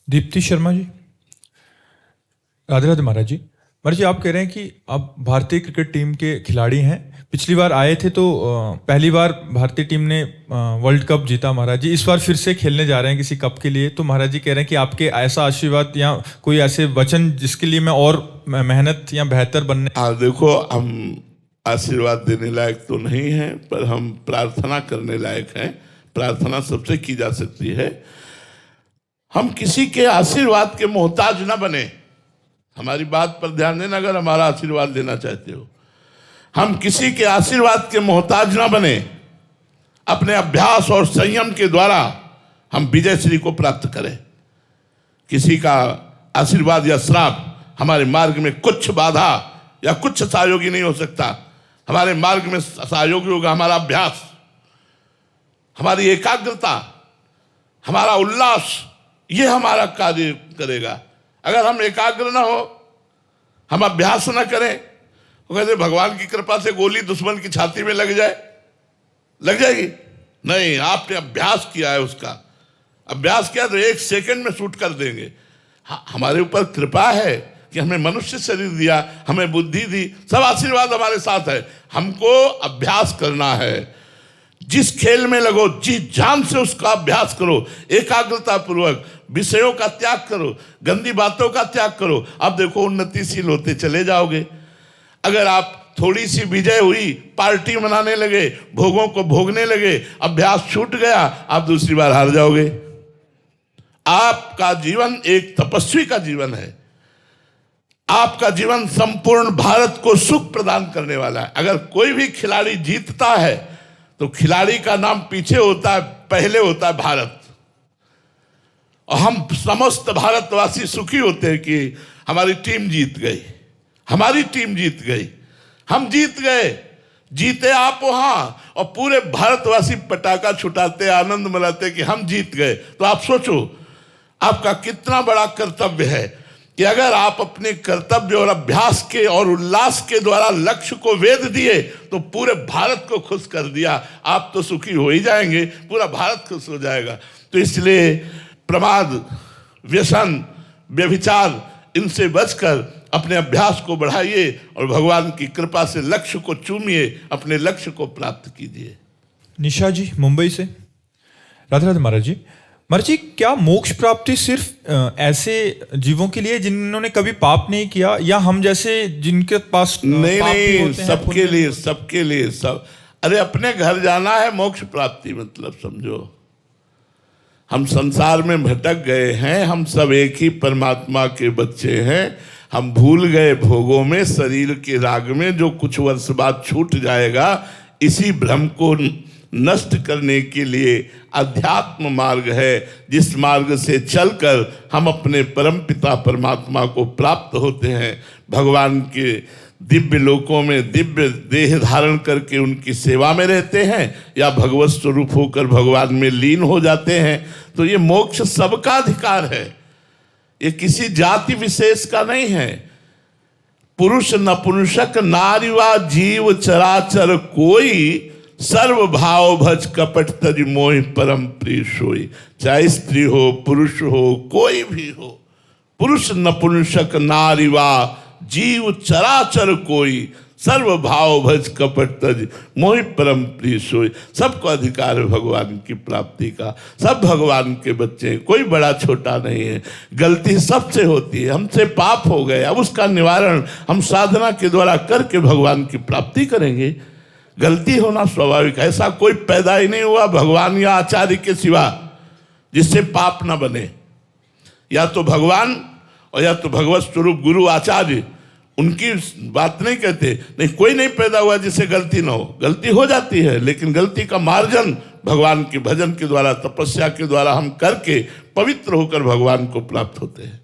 दीप्ति शर्मा जी। राधे राधे महाराज जी। महाराज जी, आप कह रहे हैं कि आप भारतीय क्रिकेट टीम के खिलाड़ी हैं। पिछली बार आए थे तो पहली बार भारतीय टीम ने वर्ल्ड कप जीता महाराज जी। इस बार फिर से खेलने जा रहे हैं किसी कप के लिए, तो महाराज जी कह रहे हैं कि आपके ऐसा आशीर्वाद या कोई ऐसे वचन जिसके लिए मैं और मेहनत या बेहतर बनने। देखो, हम आशीर्वाद देने लायक तो नहीं हैं, पर हम प्रार्थना करने लायक हैं। प्रार्थना सबसे की जा सकती है। हम किसी के आशीर्वाद के मोहताज ना बने। हमारी बात पर ध्यान देना, अगर हमारा आशीर्वाद लेना चाहते हो। हम किसी के आशीर्वाद के मोहताज ना बने। अपने अभ्यास और संयम के द्वारा हम विजय श्री को प्राप्त करें। किसी का आशीर्वाद या श्राप हमारे मार्ग में कुछ बाधा या कुछ सहयोगी नहीं हो सकता। हमारे मार्ग में सहयोगी होगा हमारा अभ्यास, हमारी एकाग्रता, हमारा उल्लास। ये हमारा कार्य करेगा। अगर हम एकाग्र ना हो, हम अभ्यास ना करें, तो कहते भगवान की कृपा से गोली दुश्मन की छाती में लग जाए, लग जाएगी? नहीं, आपने अभ्यास किया है। उसका अभ्यास किया तो 1 सेकंड में शूट कर देंगे। हमारे ऊपर कृपा है कि हमें मनुष्य शरीर दिया, हमें बुद्धि दी, सब आशीर्वाद हमारे साथ है। हमको अभ्यास करना है। जिस खेल में लगो, जिस जान से उसका अभ्यास करो, एकाग्रता पूर्वक। विषयों का त्याग करो, गंदी बातों का त्याग करो। अब देखो, उन्नतिशील होते चले जाओगे। अगर आप थोड़ी सी विजय हुई, पार्टी मनाने लगे, भोगों को भोगने लगे, अभ्यास छूट गया, आप दूसरी बार हार जाओगे। आपका जीवन एक तपस्वी का जीवन है। आपका जीवन संपूर्ण भारत को सुख प्रदान करने वाला है। अगर कोई भी खिलाड़ी जीतता है तो खिलाड़ी का नाम पीछे होता है, पहले होता है भारत। और हम समस्त भारतवासी सुखी होते हैं कि हमारी टीम जीत गई, हमारी टीम जीत गई, हम जीत गए। जीते आप वहां, और पूरे भारतवासी पटाखा छुटाते, आनंद मनाते कि हम जीत गए। तो आप सोचो, आपका कितना बड़ा कर्तव्य है कि अगर आप अपने कर्तव्य और अभ्यास के और उल्लास के द्वारा लक्ष्य को वेध दिए तो पूरे भारत को खुश कर दिया। आप तो सुखी हो ही जाएंगे, पूरा भारत खुश हो जाएगा। तो इसलिए प्रमाद, व्यसन, व्यभिचार, इनसे बचकर अपने अभ्यास को बढ़ाइए और भगवान की कृपा से लक्ष्य को चूमिए, अपने लक्ष्य को प्राप्त कीजिए। निशा जी मुंबई से। राधे राधे महाराज जी। महाराज जी, क्या मोक्ष प्राप्ति सिर्फ ऐसे जीवों के लिए जिन्होंने कभी पाप नहीं किया, या हम जैसे जिनके पास नहीं, सबके लिए, सबके लिए, सब। अरे अपने घर जाना है मोक्ष प्राप्ति, मतलब समझो। हम संसार में भटक गए हैं, हम सब एक ही परमात्मा के बच्चे हैं। हम भूल गए भोगों में, शरीर के राग में। जो कुछ वर्ष बाद छूट जाएगा, इसी भ्रम को नष्ट करने के लिए अध्यात्म मार्ग है, जिस मार्ग से चलकर हम अपने परमपिता परमात्मा को प्राप्त होते हैं। भगवान के दिव्य लोकों में दिव्य देह धारण करके उनकी सेवा में रहते हैं, या भगवत स्वरूप होकर भगवान में लीन हो जाते हैं। तो ये मोक्ष सबका अधिकार है, ये किसी जाति विशेष का नहीं है। पुरुष नपुंसक नारी वा जीव चराचर कोई, सर्व भाव भज कपट तज मोहि परम प्रिय सोई। चाहे स्त्री हो, पुरुष हो, कोई भी हो, पुरुष नपुंसक नारी वा जीव चराचर कोई, सर्व भाव भज कपट तज मोहि परम प्रिय सोई। सबको अधिकार है भगवान की प्राप्ति का। सब भगवान के बच्चे हैं, कोई बड़ा छोटा नहीं है। गलती सबसे होती है, हमसे पाप हो गए, अब उसका निवारण हम साधना के द्वारा करके भगवान की प्राप्ति करेंगे। गलती होना स्वाभाविक है, ऐसा कोई पैदा ही नहीं हुआ भगवान या आचार्य के सिवा जिससे पाप न बने। या तो भगवान और या तो भगवत स्वरूप गुरु आचार्य, उनकी बात नहीं कहते। नहीं, कोई नहीं पैदा हुआ जिससे गलती ना हो। गलती हो जाती है, लेकिन गलती का मार्जन भगवान के भजन के द्वारा, तपस्या के द्वारा हम करके पवित्र होकर भगवान को प्राप्त होते हैं।